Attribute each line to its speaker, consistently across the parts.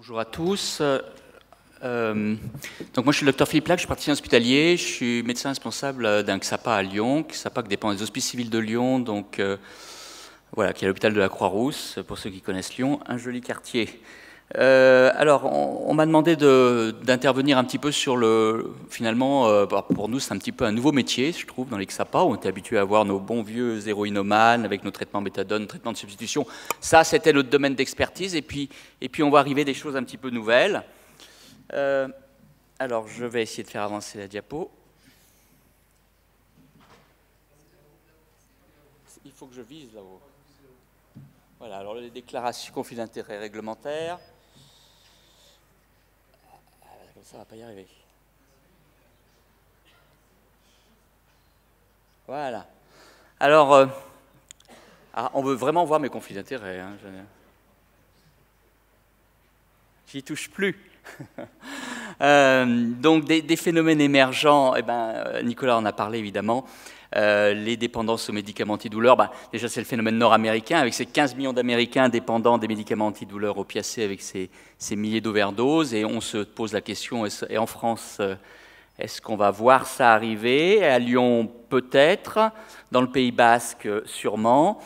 Speaker 1: Bonjour à tous. Donc moi je suis le docteur Philippe Lac, je suis praticien hospitalier, je suis médecin responsable d'un XAPA à Lyon, XAPA qui dépend des Hospices civils de Lyon, donc voilà, qui est à l'hôpital de la Croix-Rousse, pour ceux qui connaissent Lyon, un joli quartier. Alors on m'a demandé d'intervenir un petit peu sur finalement, pour nous c'est un petit peu un nouveau métier, je trouve, dans les XAPA, où on était habitué à voir nos bons vieux héroïnomanes avec nos traitements méthadone, traitements de substitution. Ça c'était notre domaine d'expertise, et puis on va arriver des choses un petit peu nouvelles. Alors, je vais essayer de faire avancer la diapo. Il faut que je vise là-haut. Voilà, alors les déclarations, conflits d'intérêts réglementaires. Comme ça, on ne va pas y arriver. Voilà. Alors, on veut vraiment voir mes conflits d'intérêts. Hein, j'y touche plus. Donc des phénomènes émergents, Nicolas en a parlé évidemment, les dépendances aux médicaments antidouleurs, déjà c'est le phénomène nord-américain avec ces 15 millions d'Américains dépendants des médicaments antidouleurs opiacés avec ces milliers d'overdoses, et on se pose la question, et en France, est-ce qu'on va voir ça arriver? À Lyon peut-être, dans le Pays Basque sûrement.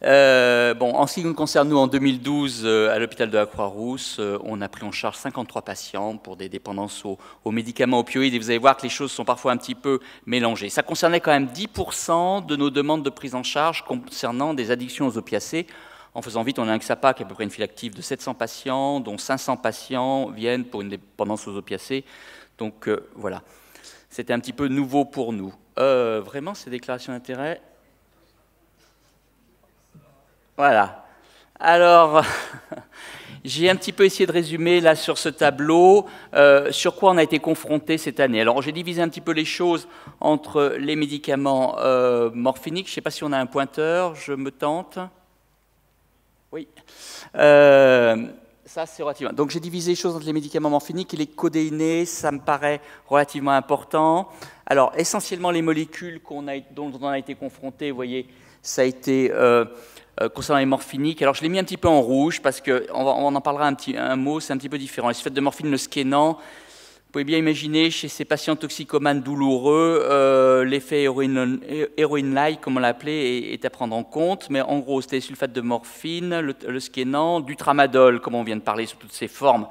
Speaker 1: En ce qui nous concerne, nous, en 2012, à l'hôpital de la Croix-Rousse, on a pris en charge 53 patients pour des dépendances aux médicaments opioïdes, et vous allez voir que les choses sont parfois un petit peu mélangées. Ça concernait quand même 10% de nos demandes de prise en charge concernant des addictions aux opiacés. En faisant vite, on a un XAPA qui a à peu près une file active de 700 patients, dont 500 patients viennent pour une dépendance aux opiacés. Donc voilà, c'était un petit peu nouveau pour nous. Vraiment, ces déclarations d'intérêt. Voilà. Alors, j'ai un petit peu essayé de résumer là sur ce tableau sur quoi on a été confronté cette année. Alors, j'ai divisé un petit peu les choses entre les médicaments morphiniques. Je ne sais pas si on a un pointeur, je me tente. Oui. Ça, c'est relativement. Donc, j'ai divisé les choses entre les médicaments morphiniques et les codéinés. Ça me paraît relativement important. Alors, essentiellement, les molécules dont on a été confronté, vous voyez, ça a été concernant les morphiniques. Alors, je l'ai mis un petit peu en rouge parce qu'on en parlera un mot, c'est un petit peu différent. Les sulfates de morphine, le skénan, vous pouvez bien imaginer chez ces patients toxicomanes douloureux, l'effet héroïne-like, comme on l'a appelé, est à prendre en compte. Mais en gros, c'était les sulfates de morphine, le skénan, du tramadol, comme on vient de parler sous toutes ses formes,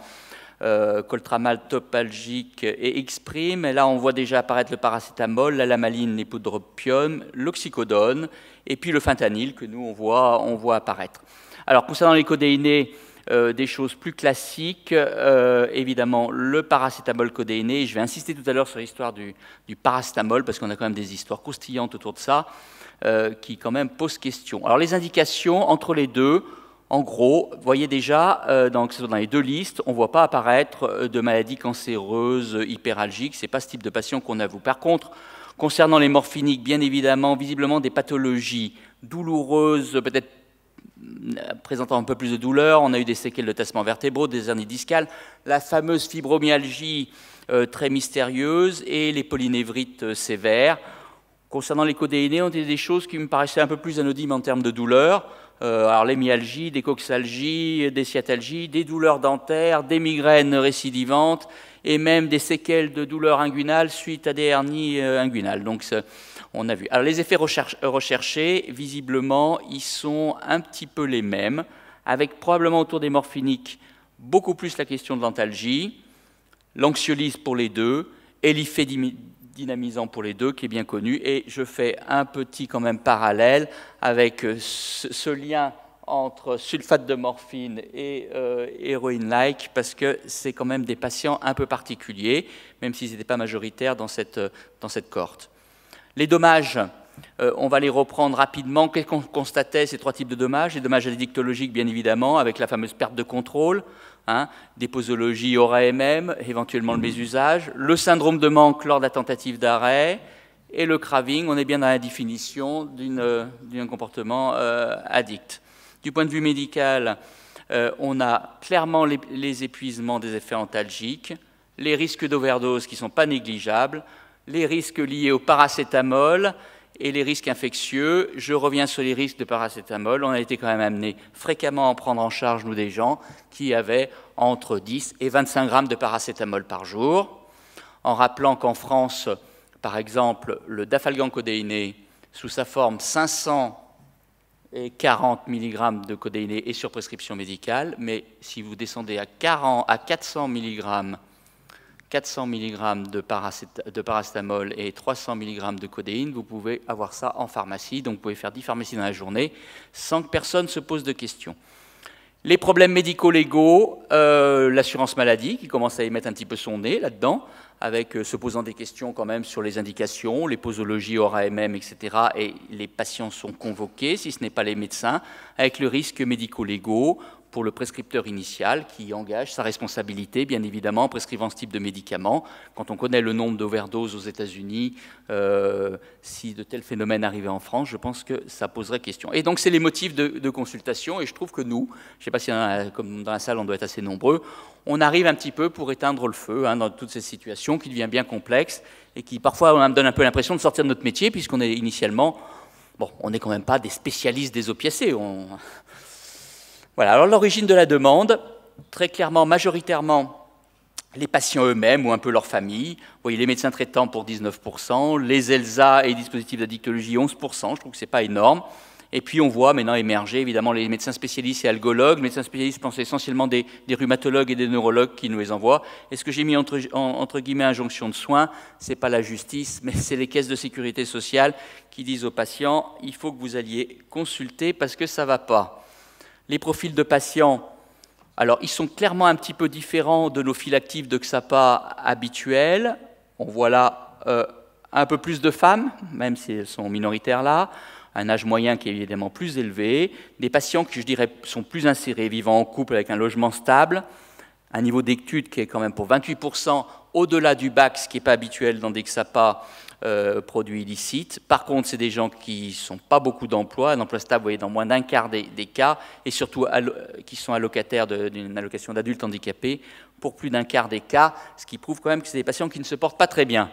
Speaker 1: coltramal, topalgique et X'. Et là, on voit déjà apparaître le paracétamol, la lamaline, les poudres d'opium, l'oxycodone, et puis le fentanyl que nous, on voit apparaître. Alors, concernant les codéinés, des choses plus classiques, évidemment le paracétamol codéiné. Je vais insister tout à l'heure sur l'histoire du paracétamol, parce qu'on a quand même des histoires croustillantes autour de ça, qui quand même posent question. Alors les indications entre les deux, en gros, vous voyez déjà, dans les deux listes, on ne voit pas apparaître de maladies cancéreuses hyperalgiques, ce n'est pas ce type de patient qu'on avoue. Par contre, concernant les morphiniques, bien évidemment, visiblement des pathologies douloureuses, peut-être présentant un peu plus de douleur, on a eu des séquelles de tassement vertébraux, des hernies discales, la fameuse fibromyalgie très mystérieuse et les polynévrites sévères. Concernant les codéinés, on a des choses qui me paraissaient un peu plus anodines en termes de douleur. Alors les myalgies, des coxalgies, des sciatalgies, des douleurs dentaires, des migraines récidivantes et même des séquelles de douleurs inguinales suite à des hernies inguinales. Donc on a vu. Alors les effets recherchés, visiblement, ils sont un petit peu les mêmes, avec probablement autour des morphiniques beaucoup plus la question de l'antalgie, l'anxiolyse pour les deux, et l'effet dynamisant pour les deux, qui est bien connu. Et je fais un petit quand même parallèle avec ce lien entre sulfate de morphine et héroïne-like, parce que c'est quand même des patients un peu particuliers, même s'ils n'étaient pas majoritaires dans cette cohorte. Les dommages, on va les reprendre rapidement. Qu'est-ce qu'on constatait, ces trois types de dommages? Les dommages addictologiques, bien évidemment, avec la fameuse perte de contrôle, des posologies aura-MM, éventuellement le mésusage, le syndrome de manque lors de la tentative d'arrêt, et le craving, on est bien dans la définition d'un comportement addict. Du point de vue médical, on a clairement les épuisements des effets antalgiques, les risques d'overdose qui ne sont pas négligeables, les risques liés au paracétamol Et les risques infectieux, je reviens sur les risques de paracétamol. On a été quand même amené fréquemment à en prendre en charge, nous, des gens qui avaient entre 10 et 25 grammes de paracétamol par jour, en rappelant qu'en France, par exemple, le dafalgan codéiné, sous sa forme 540 mg de codéiné est sur prescription médicale, mais si vous descendez à 400 mg de paracétamol et 300 mg de codéine, vous pouvez avoir ça en pharmacie, donc vous pouvez faire 10 pharmacies dans la journée sans que personne se pose de questions. Les problèmes médico-légaux, l'assurance maladie qui commence à y mettre un petit peu son nez là-dedans, avec se posant des questions quand même sur les indications, les posologies hors AMM, etc. Et les patients sont convoqués, si ce n'est pas les médecins, avec le risque médico-légaux pour le prescripteur initial qui engage sa responsabilité, bien évidemment, en prescrivant ce type de médicaments. Quand on connaît le nombre d'overdoses aux États-Unis, si de tels phénomènes arrivaient en France, je pense que ça poserait question. Et donc, c'est les motifs de consultation, et je trouve que nous, je ne sais pas si comme dans la salle, on doit être assez nombreux, on arrive un petit peu pour éteindre le feu dans toutes ces situations qui deviennent bien complexes et qui, parfois, me donnent un peu l'impression de sortir de notre métier, puisqu'on est initialement, bon, on n'est quand même pas des spécialistes des opiacés. Voilà, alors l'origine de la demande, très clairement, majoritairement, les patients eux-mêmes ou un peu leur famille. Vous voyez, les médecins traitants pour 19%, les ELSA et les dispositifs d'addictologie 11%, je trouve que ce n'est pas énorme. Et puis on voit maintenant émerger évidemment les médecins spécialistes et algologues. Les médecins spécialistes, je pense essentiellement des rhumatologues et des neurologues qui nous les envoient. Et ce que j'ai mis entre guillemets injonction de soins, ce n'est pas la justice, mais c'est les caisses de sécurité sociale qui disent aux patients, il faut que vous alliez consulter parce que ça ne va pas. Les profils de patients, alors ils sont clairement un petit peu différents de nos fils actifs de XAPA habituels. On voit là un peu plus de femmes, même si elles sont minoritaires là, un âge moyen qui est évidemment plus élevé, des patients qui, je dirais, sont plus insérés, vivant en couple avec un logement stable, un niveau d'études qui est quand même pour 28% au-delà du bac, ce qui n'est pas habituel dans des XAPA produits illicites. Par contre, c'est des gens qui ne sont pas beaucoup d'emplois, un emploi stable, vous voyez, dans moins d'un quart des cas, et surtout qui sont allocataires d'une allocation d'adultes handicapés pour plus d'un quart des cas, ce qui prouve quand même que c'est des patients qui ne se portent pas très bien.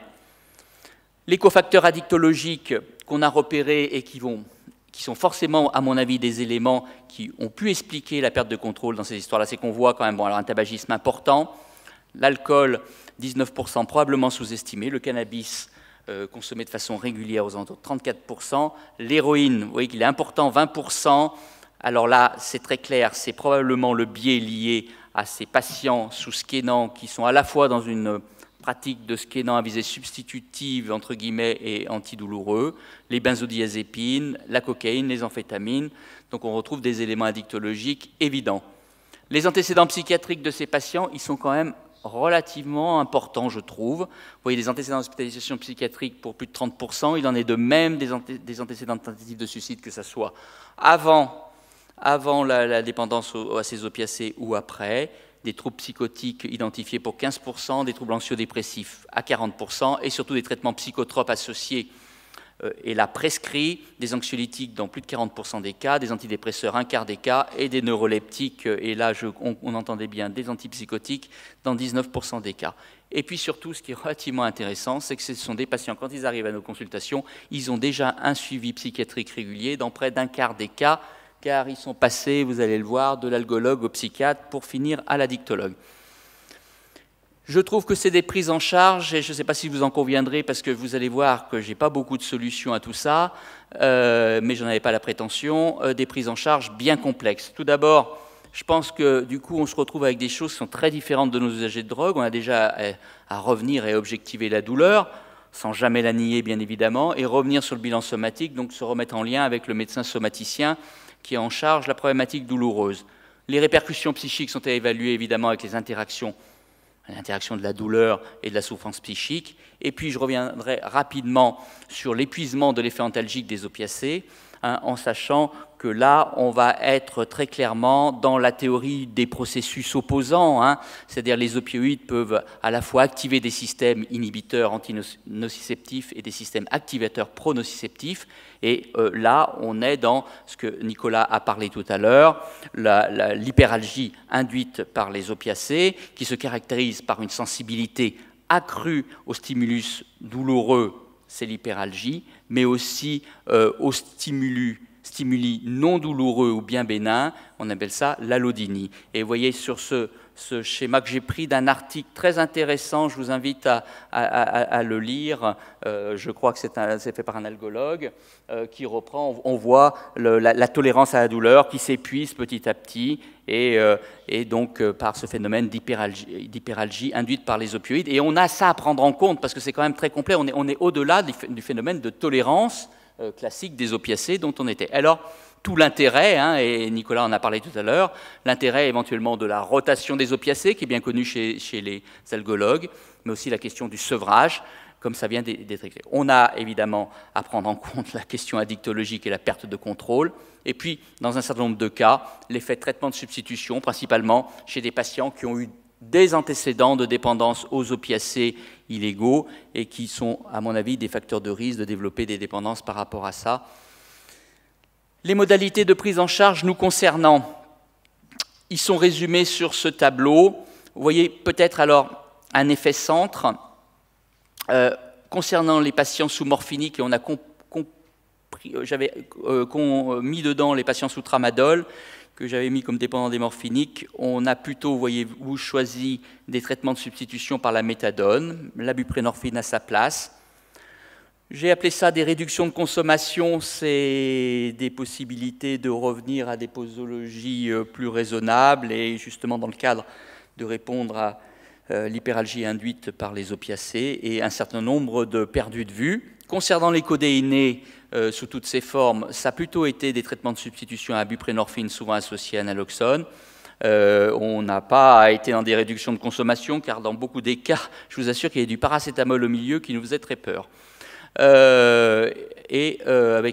Speaker 1: Les cofacteurs addictologiques qu'on a repérés et qui sont forcément, à mon avis, des éléments qui ont pu expliquer la perte de contrôle dans ces histoires-là, c'est qu'on voit quand même alors un tabagisme important, l'alcool, 19% probablement sous-estimé, le cannabis consommé de façon régulière aux alentours de 34%, l'héroïne, vous voyez qu'il est important, 20%, alors là, c'est très clair, c'est probablement le biais lié à ces patients sous skénant qui sont à la fois dans une pratique de skénant à visée substitutive, entre guillemets, et antidouloureux, les benzodiazépines, la cocaïne, les amphétamines. Donc on retrouve des éléments addictologiques évidents. Les antécédents psychiatriques de ces patients, ils sont quand même relativement importants, je trouve. Vous voyez des antécédents d'hospitalisation psychiatrique pour plus de 30%. Il en est de même des antécédents de tentative de suicide, que ce soit avant la dépendance à ces opiacés ou après. Des troubles psychotiques identifiés pour 15%, des troubles anxio-dépressifs à 40%, et surtout des traitements psychotropes associés et là prescrits, des anxiolytiques dans plus de 40% des cas, des antidépresseurs un quart des cas, et des neuroleptiques, et là on entendait bien, des antipsychotiques dans 19% des cas. Et puis surtout, ce qui est relativement intéressant, c'est que ce sont des patients, quand ils arrivent à nos consultations, ils ont déjà un suivi psychiatrique régulier dans près d'un quart des cas, car ils sont passés, vous allez le voir, de l'algologue au psychiatre pour finir à l'addictologue. Je trouve que c'est des prises en charge, et je ne sais pas si vous en conviendrez, parce que vous allez voir que je n'ai pas beaucoup de solutions à tout ça, mais je n'en avais pas la prétention, des prises en charge bien complexes. Tout d'abord, je pense que du coup, on se retrouve avec des choses qui sont très différentes de nos usagers de drogue. On a déjà à revenir et objectiver la douleur, sans jamais la nier, bien évidemment, et revenir sur le bilan somatique, donc se remettre en lien avec le médecin somaticien qui est en charge de la problématique douloureuse. Les répercussions psychiques sont à évaluer, évidemment, avec les interactions de la douleur et de la souffrance psychique. Et puis, je reviendrai rapidement sur l'épuisement de l'effet antalgique des opiacés, en sachant que là, on va être très clairement dans la théorie des processus opposants, c'est-à-dire les opioïdes peuvent à la fois activer des systèmes inhibiteurs antinociceptifs et des systèmes activateurs pronociceptifs, et là, on est dans ce que Nicolas a parlé tout à l'heure, l'hyperalgie induite par les opiacés, qui se caractérise par une sensibilité accrue aux stimulus douloureux, c'est l'hyperalgie, mais aussi aux stimuli non douloureux ou bien bénins, on appelle ça l'allodynie. Et vous voyez sur ce schéma que j'ai pris d'un article très intéressant, je vous invite à le lire, je crois que c'est fait par un algologue, qui reprend, on voit la tolérance à la douleur qui s'épuise petit à petit, et donc par ce phénomène d'hyperalgie induite par les opioïdes. Et on a ça à prendre en compte, parce que c'est quand même très complet, on est au-delà du phénomène de tolérance classique des opiacés dont on était. Alors, tout l'intérêt, et Nicolas en a parlé tout à l'heure, l'intérêt éventuellement de la rotation des opiacés, qui est bien connu chez les algologues, mais aussi la question du sevrage, comme ça vient d'être écrit. On a évidemment à prendre en compte la question addictologique et la perte de contrôle, et puis, dans un certain nombre de cas, l'effet de traitement de substitution, principalement chez des patients qui ont eu des antécédents de dépendance aux opiacés illégaux et qui sont, à mon avis, des facteurs de risque de développer des dépendances par rapport à ça. Les modalités de prise en charge nous concernant, ils sont résumés sur ce tableau. Vous voyez peut-être alors un effet centre. Concernant les patients sous morphinique, et on a mis dedans les patients sous tramadol, que j'avais mis comme dépendants des morphiniques, on a plutôt, voyez-vous, choisi des traitements de substitution par la méthadone, la buprenorphine à sa place. J'ai appelé ça des réductions de consommation, c'est des possibilités de revenir à des posologies plus raisonnables et justement dans le cadre de répondre à l'hyperalgie induite par les opiacés et un certain nombre de perdus de vue. Concernant les codéinés sous toutes ses formes, ça a plutôt été des traitements de substitution à buprenorphine souvent associés à naloxone. On n'a pas été dans des réductions de consommation car dans beaucoup des cas, je vous assure qu'il y a du paracétamol au milieu qui nous faisait très peur. Avec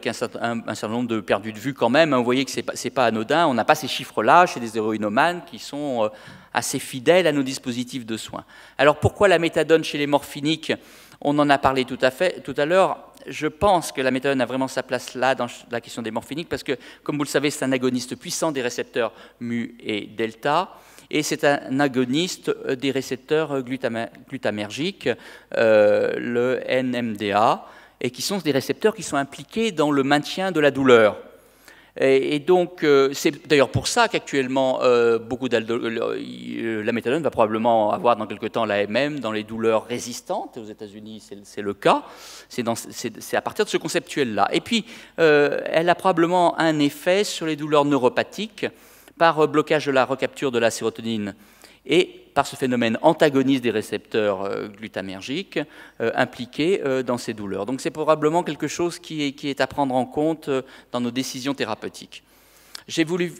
Speaker 1: un certain nombre de perdus de vue quand même, vous voyez que c'est pas anodin, on n'a pas ces chiffres-là chez des héroïnomanes qui sont assez fidèles à nos dispositifs de soins. Alors pourquoi la méthadone chez les morphiniques? On en a parlé tout à l'heure. Je pense que la méthadone a vraiment sa place là dans la question des morphiniques parce que, comme vous le savez, c'est un agoniste puissant des récepteurs mu et delta. Et c'est un agoniste des récepteurs glutamergiques, le NMDA, et qui sont des récepteurs qui sont impliqués dans le maintien de la douleur. Et donc, c'est d'ailleurs pour ça qu'actuellement, la méthadone va probablement avoir dans quelque temps l'AMM dans les douleurs résistantes. Aux États-Unis, c'est le cas. C'est à partir de ce conceptuel-là. Et puis, elle a probablement un effet sur les douleurs neuropathiques, par blocage de la recapture de la sérotonine et par ce phénomène antagoniste des récepteurs glutamergiques impliqués dans ces douleurs. Donc c'est probablement quelque chose qui est à prendre en compte dans nos décisions thérapeutiques.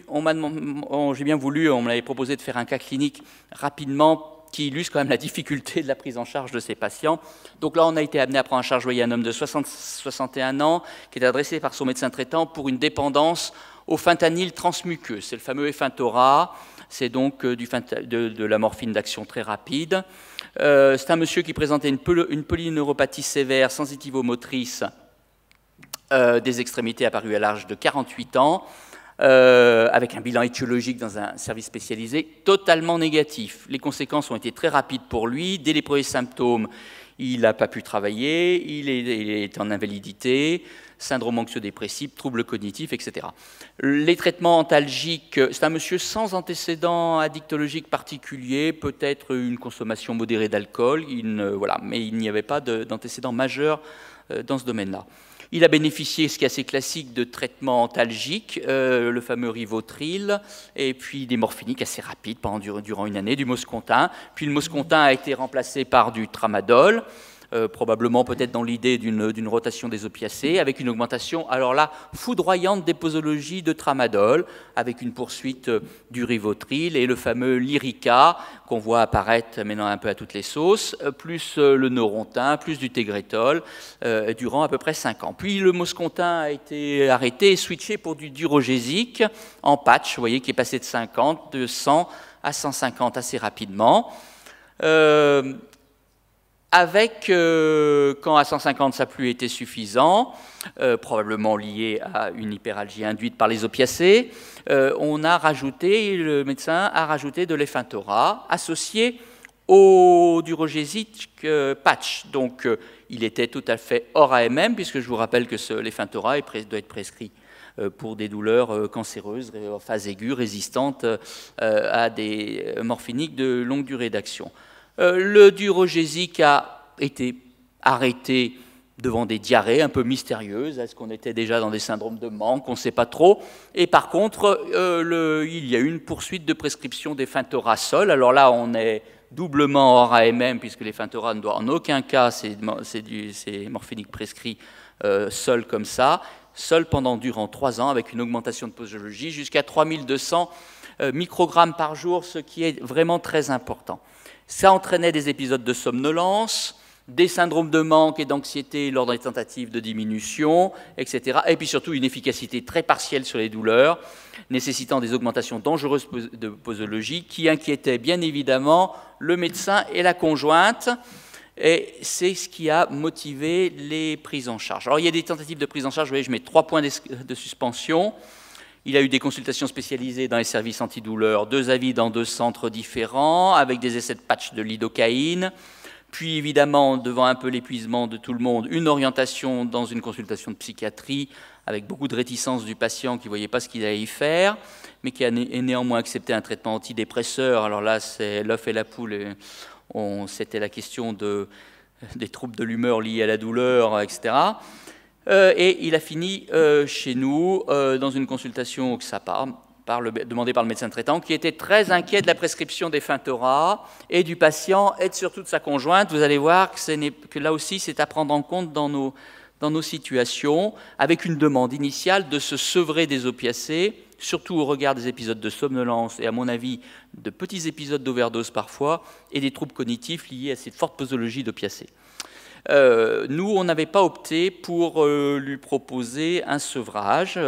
Speaker 1: On m'avait proposé de faire un cas clinique rapidement qui illustre quand même la difficulté de la prise en charge de ces patients. Donc là, on a été amené à prendre en charge un homme de 61 ans qui est adressé par son médecin traitant pour une dépendance au fentanyl transmuqueux. C'est le fameux Effentora, c'est donc de la morphine d'action très rapide. C'est un monsieur qui présentait une polyneuropathie sévère sensitivo-motrice des extrémités apparue à l'âge de 48 ans, avec un bilan étiologique dans un service spécialisé totalement négatif. Les conséquences ont été très rapides pour lui. Dès les premiers symptômes, il n'a pas pu travailler, il est en invalidité, syndrome anxio-dépressif, troubles cognitifs, etc. Les traitements antalgiques, c'est un monsieur sans antécédents addictologiques particuliers, peut-être une consommation modérée d'alcool, mais il n'y avait pas d'antécédents majeurs dans ce domaine-là. Il a bénéficié, ce qui est assez classique, de traitements antalgiques, le fameux Rivotril, et puis des morphiniques assez rapides durant une année, du Moscontin. Puis le Moscontin a été remplacé par du Tramadol, probablement peut-être dans l'idée d'une rotation des opiacés, avec une augmentation, alors là, foudroyante des posologies de Tramadol, avec une poursuite du Rivotril et le fameux Lyrica, qu'on voit apparaître maintenant un peu à toutes les sauces, plus le Neurontin, plus du Tegretol, durant à peu près 5 ans. Puis le Moscontin a été arrêté et switché pour du Durogésique en patch, vous voyez, qui est passé de 50, de 100 à 150 assez rapidement. Quand à 150 ça n'a plus été suffisant, probablement lié à une hyperalgie induite par les opiacés, le médecin a rajouté de l'Effentora associé au durogésique patch. Donc, il était tout à fait hors AMM, puisque je vous rappelle que l'Effintora doit être prescrit pour des douleurs cancéreuses, en phase aiguë, résistantes à des morphiniques de longue durée d'action. Le durogésique a été arrêté devant des diarrhées un peu mystérieuses. Est-ce qu'on était déjà dans des syndromes de manque? On ne sait pas trop. Et par contre, il y a eu une poursuite de prescription d'Effintora seul. Alors là, on est doublement hors AMM, puisque l'Effintora ne doit en aucun cas, ces morphiniques prescrits seuls comme ça, seul durant 3 ans, avec une augmentation de posologie jusqu'à 3200 microgrammes par jour, ce qui est vraiment très important. Ça entraînait des épisodes de somnolence, des syndromes de manque et d'anxiété lors des tentatives de diminution, etc. Et puis surtout une efficacité très partielle sur les douleurs, nécessitant des augmentations dangereuses de posologie qui inquiétaient bien évidemment le médecin et la conjointe. Et c'est ce qui a motivé les prises en charge. Alors il y a des tentatives de prise en charge, vous voyez, je mets 3 points de suspension. Il y a eu des consultations spécialisées dans les services antidouleurs, 2 avis dans 2 centres différents, avec des essais de patch de lidocaïne. Puis évidemment, devant un peu l'épuisement de tout le monde, une orientation dans une consultation de psychiatrie avec beaucoup de réticence du patient qui ne voyait pas ce qu'il allait y faire, mais qui a néanmoins accepté un traitement antidépresseur. Alors là, c'est l'œuf et la poule. C'était la question des troubles de l'humeur liés à la douleur, etc. Et il a fini chez nous dans une consultation au XAPA, demandé par le médecin traitant, qui était très inquiet de la prescription d'Effintora et du patient et surtout de sa conjointe. Vous allez voir que là aussi, c'est à prendre en compte dans nos situations, avec une demande initiale de se sevrer des opiacés, surtout au regard des épisodes de somnolence et, à mon avis, de petits épisodes d'overdose parfois, et des troubles cognitifs liés à cette forte posologie d'opiacés. Nous, on n'avait pas opté pour lui proposer un sevrage.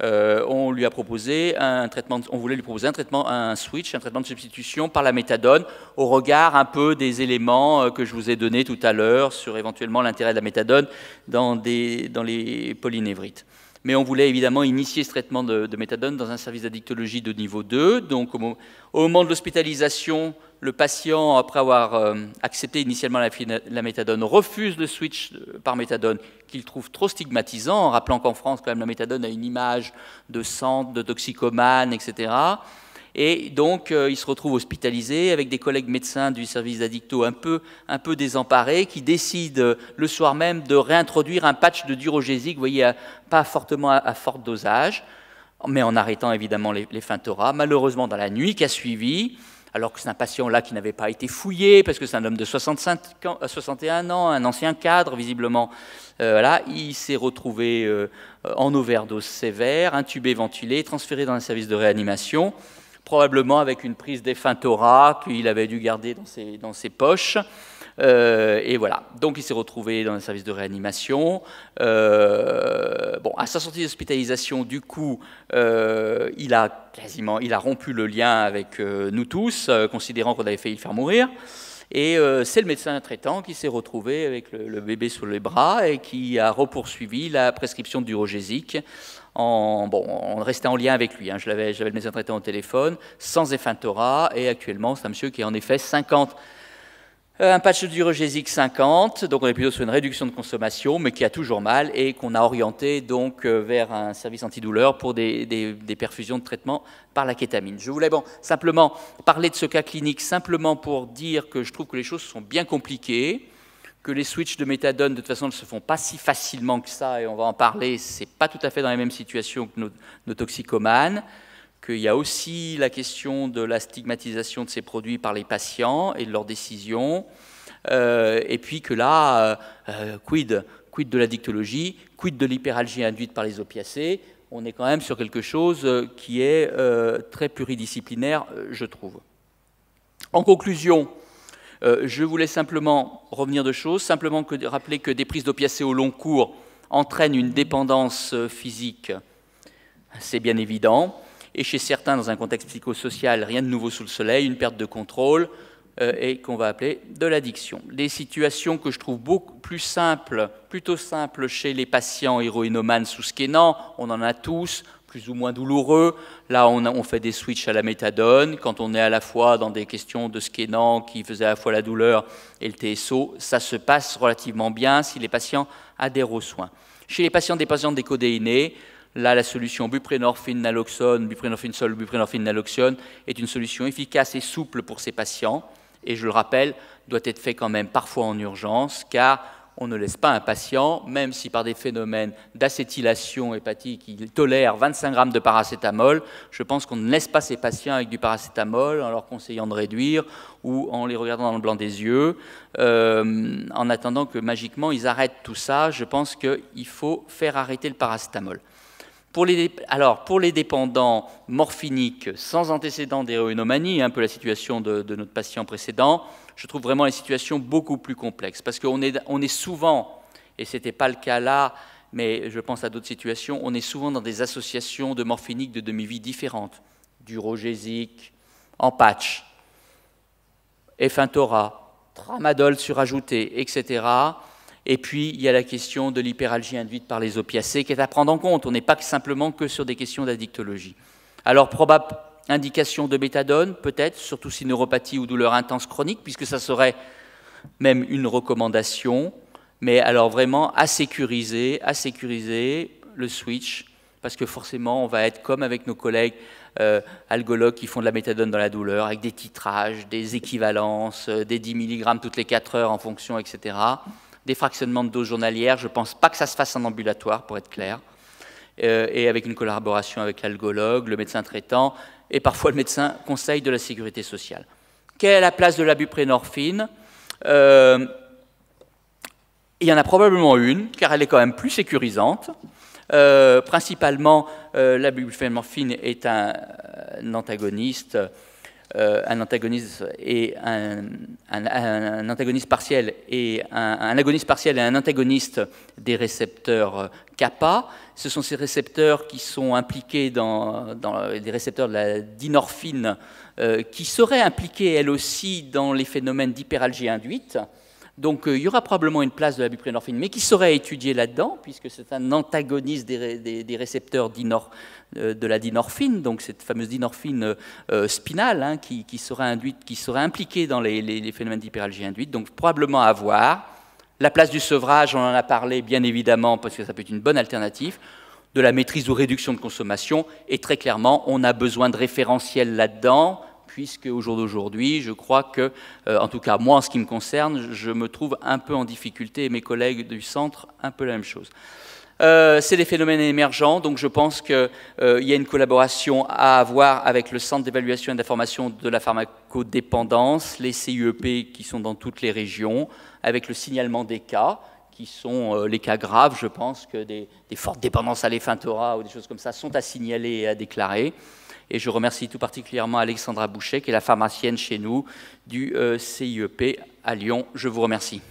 Speaker 1: On lui a proposé un traitement. On voulait lui proposer un switch, un traitement de substitution par la méthadone, au regard un peu des éléments que je vous ai donnés tout à l'heure sur éventuellement l'intérêt de la méthadone dans les polynévrites. Mais on voulait évidemment initier ce traitement de méthadone dans un service d'addictologie de niveau 2. Donc, au moment de l'hospitalisation, le patient, après avoir accepté initialement la méthadone, refuse le switch par méthadone qu'il trouve trop stigmatisant, en rappelant qu'en France, quand même, la méthadone a une image de centre, de toxicomane, etc. Et donc, il se retrouve hospitalisé avec des collègues médecins du service d'addicto un peu désemparés, qui décident le soir même de réintroduire un patch de durogésique, vous voyez, pas fortement à fort dosage, mais en arrêtant évidemment l'Effintora. Malheureusement, dans la nuit qui a suivi, alors que c'est un patient là qui n'avait pas été fouillé, parce que c'est un homme de 61 ans, un ancien cadre, visiblement, voilà, il s'est retrouvé en overdose sévère, intubé, ventilé, transféré dans un service de réanimation, probablement avec une prise d'Effintora qu'il avait dû garder dans ses poches. Et voilà, donc il s'est retrouvé dans un service de réanimation. Bon, à sa sortie d'hospitalisation, du coup, il a rompu le lien avec nous tous, considérant qu'on avait failli le faire mourir. Et c'est le médecin traitant qui s'est retrouvé avec le bébé sous les bras et qui a repoursuivi la prescription d'urogésique. On restait en lien avec lui. Hein. J'avais le médecin traitant au téléphone, sans Effintora, et actuellement, c'est un monsieur qui a en effet 50. Un patch d'urogésique 50, donc on est plutôt sur une réduction de consommation, mais qui a toujours mal et qu'on a orienté donc vers un service antidouleur pour des perfusions de traitement par la kétamine. Je voulais simplement parler de ce cas clinique simplement pour dire que je trouve que les choses sont bien compliquées, que les switches de méthadone de toute façon ne se font pas si facilement que ça, et on va en parler, c'est pas tout à fait dans les mêmes situations que nos toxicomanes, qu'il y a aussi la question de la stigmatisation de ces produits par les patients et de leurs décisions, et puis que là, quid de l'addictologie, quid de l'hyperalgie induite par les opiacés, on est quand même sur quelque chose qui est très pluridisciplinaire, je trouve. En conclusion, je voulais simplement revenir de choses, simplement rappeler que des prises d'opiacés au long cours entraînent une dépendance physique, c'est bien évident, et chez certains, dans un contexte psychosocial, rien de nouveau sous le soleil, une perte de contrôle, et qu'on va appeler de l'addiction. Des situations que je trouve beaucoup plus simples, plutôt simples chez les patients héroïnomanes sous scannant, on en a tous, plus ou moins douloureux. Là, on fait des switches à la méthadone. Quand on est à la fois dans des questions de scannant qui faisaient à la fois la douleur et le TSO, ça se passe relativement bien si les patients adhèrent aux soins. Chez les patients des codéinés, là, la solution buprénorphine, naloxone, buprénorphine sol, buprénorphine, naloxone est une solution efficace et souple pour ces patients. Et je le rappelle, doit être fait quand même parfois en urgence, car on ne laisse pas un patient, même si par des phénomènes d'acétylation hépatique, il tolère 25 grammes de paracétamol, je pense qu'on ne laisse pas ces patients avec du paracétamol en leur conseillant de réduire ou en les regardant dans le blanc des yeux, en attendant que magiquement ils arrêtent tout ça. Je pense qu'il faut faire arrêter le paracétamol. Pour les dépendants morphiniques sans antécédent d'héroïnomanie, un peu la situation de notre patient précédent, je trouve vraiment les situations beaucoup plus complexes. Parce qu'on est souvent, et ce n'était pas le cas là, mais je pense à d'autres situations, on est souvent dans des associations de morphiniques de demi-vie différentes. Durogésique, en patch, Effentora, tramadol surajouté, etc. Et puis, il y a la question de l'hyperalgie induite par les opiacés qui est à prendre en compte. On n'est pas simplement que sur des questions d'addictologie. Alors, probable indication de méthadone, peut-être, surtout si neuropathie ou douleur intense chronique, puisque ça serait même une recommandation. Mais alors, vraiment, à sécuriser le switch, parce que forcément, on va être comme avec nos collègues algologues qui font de la méthadone dans la douleur, avec des titrages, des équivalences, des 10 mg toutes les 4 heures en fonction, etc., des fractionnements de doses journalières. Je ne pense pas que ça se fasse en ambulatoire, pour être clair, et avec une collaboration avec l'algologue, le médecin traitant, et parfois le médecin conseil de la sécurité sociale. Quelle est la place de la buprénorphine? Il y en a probablement une, car elle est quand même plus sécurisante. Principalement, la buprénorphine est un antagoniste et un agoniste partiel et un antagoniste des récepteurs kappa. Ce sont ces récepteurs qui sont impliqués dans des récepteurs de la dynorphine qui seraient impliqués, elles aussi, dans les phénomènes d'hyperalgie induite. Donc il y aura probablement une place de la buprénorphine, mais qui serait étudiée là-dedans, puisque c'est un antagoniste des récepteurs de la dynorphine, donc cette fameuse dynorphine spinale hein, qui serait impliquée dans les phénomènes d'hyperalgie induite. Donc probablement à voir. La place du sevrage, on en a parlé bien évidemment, parce que ça peut être une bonne alternative, de la maîtrise ou réduction de consommation, et très clairement, on a besoin de référentiels là-dedans, puisque au jour d'aujourd'hui, je crois que, en tout cas moi en ce qui me concerne, je me trouve un peu en difficulté, et mes collègues du centre, un peu la même chose. C'est des phénomènes émergents, donc je pense qu'il y a une collaboration à avoir avec le Centre d'évaluation et d'information de la pharmacodépendance, les CIEP qui sont dans toutes les régions, avec le signalement des cas, qui sont les cas graves, je pense que des fortes dépendances à l'Effentora ou des choses comme ça sont à signaler et à déclarer. Et je remercie tout particulièrement Alexandra Boucher, qui est la pharmacienne chez nous du CIEP à Lyon. Je vous remercie.